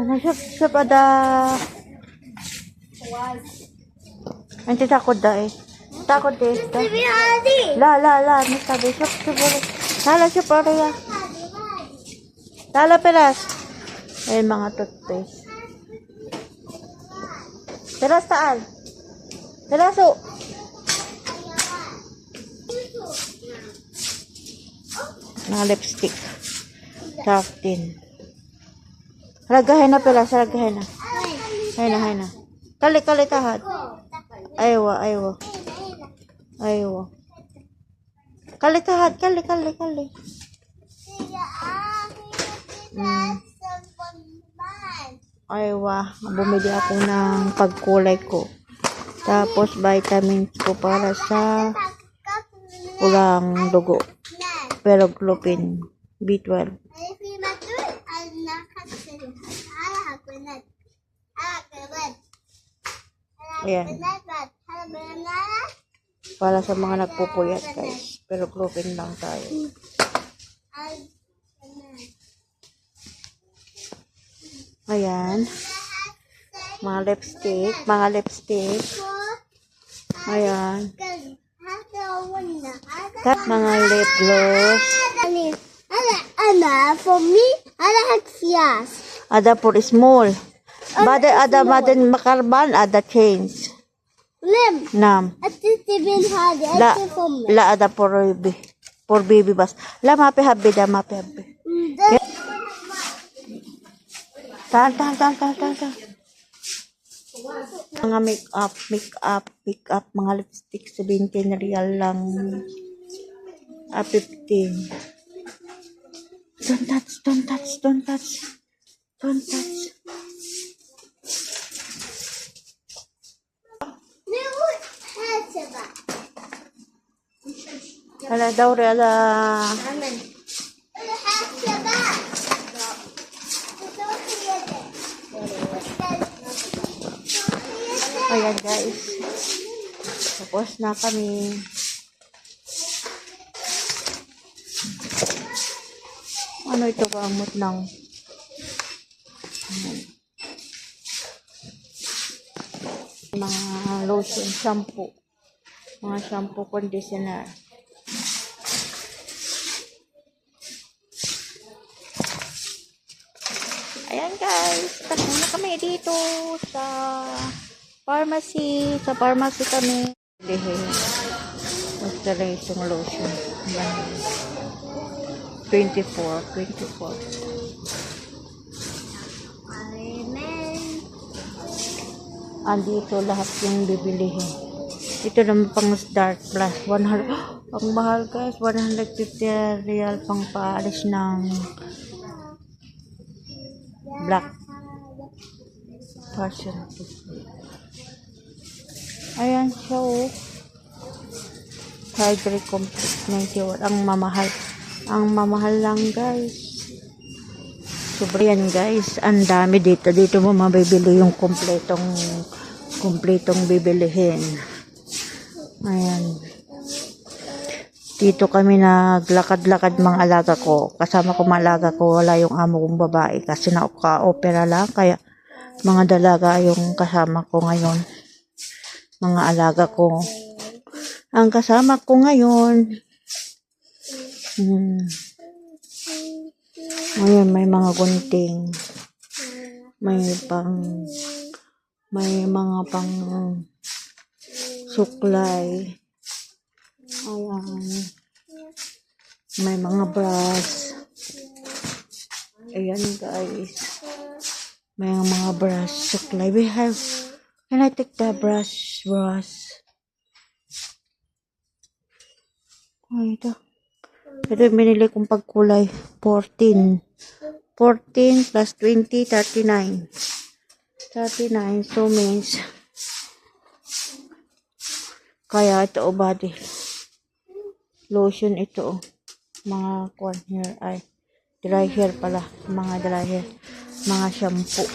Siya pa da. Nanti takot da eh. Takot eh. La. Ano sabi? Lala siya pa rin. Lala pelas. Ay mga toothpaste. Pelas taan. Pelaso. Mga lipstick. Crafting. Ragahin na pelas. Ragahin na. Hay na. Kali kahad. Aywa. Kali kahad. Kali. Aywa. Bumili ako ng pagkulay ko. Tapos vitamins ko para sa kulang dugo. Pero gluten. B12. Ayan. Para sa mga nagpupuyat guys. Pero gluten lang tayo. Ayan. Mga lipstick. Ayan. Mga lip gloss. For me, yes. Ada for small. Ada maden makarban, ada change. Lim. Nam. La ada for baby bas. La mape habbe. Tal. Mga make up, mga lipstick 17 real lang. 15. Don't touch. Ala daw ala. Ayan guys. Tapos na kami. Ano ito gamot lang. Mga lotion, shampoo. Mga shampoo, conditioner. Ayan guys. Tapos na kami dito sa pharmacy. Sa pharmacy kami. Moisturizing lotion. 24. Andito lahat yung bibilihin. Ito naman pang dark plus 100. Ang mahal guys, 150 real pang paalis ng black passion. Ayan siya oh. Hydra Complete 91. Ang mamahal lang guys. Sobre yan guys. Ang dami dito. Dito mo mabibili yung kompletong bibilihin. Ayan. Dito kami naglakad-lakad mga alaga ko. Kasama ko mga alaga ko. Wala yung amo kong babae. Kasi nauka-opera lang. Kaya mga dalaga yung kasama ko ngayon. Mga alaga ko. Ang kasama ko ngayon. Ngayon may mga gunting. May mga pang suklay. Ayan. May mga brush. Ayan guys. May mga brush suklay. Can I take the brush? Ay, ito. Ito yung binili kong pagkulay. 14 plus 20, 39. 39. So means kaya ito o body lotion ito mga hair ay dry hair pala, mga dry hair, mga shampoo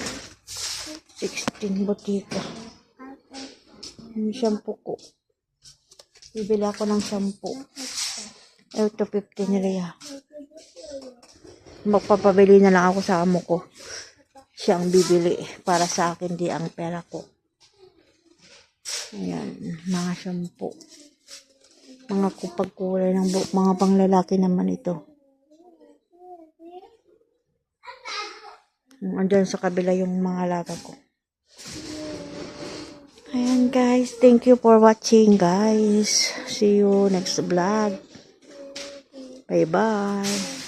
16 butika yung shampoo ko. Bibili ako ng shampoo. Ito 15 real. Magpapabili na lang ako sa amo ko. siya ang bibili para sa akin, di ang pera ko. Ayan, mga shampoo. Mga kupag-kulay ng buhok, mga panglalaki naman ito. Andyan sa kabila yung mga alaga ko. Ayan guys, thank you for watching guys. See you next vlog. Bye bye.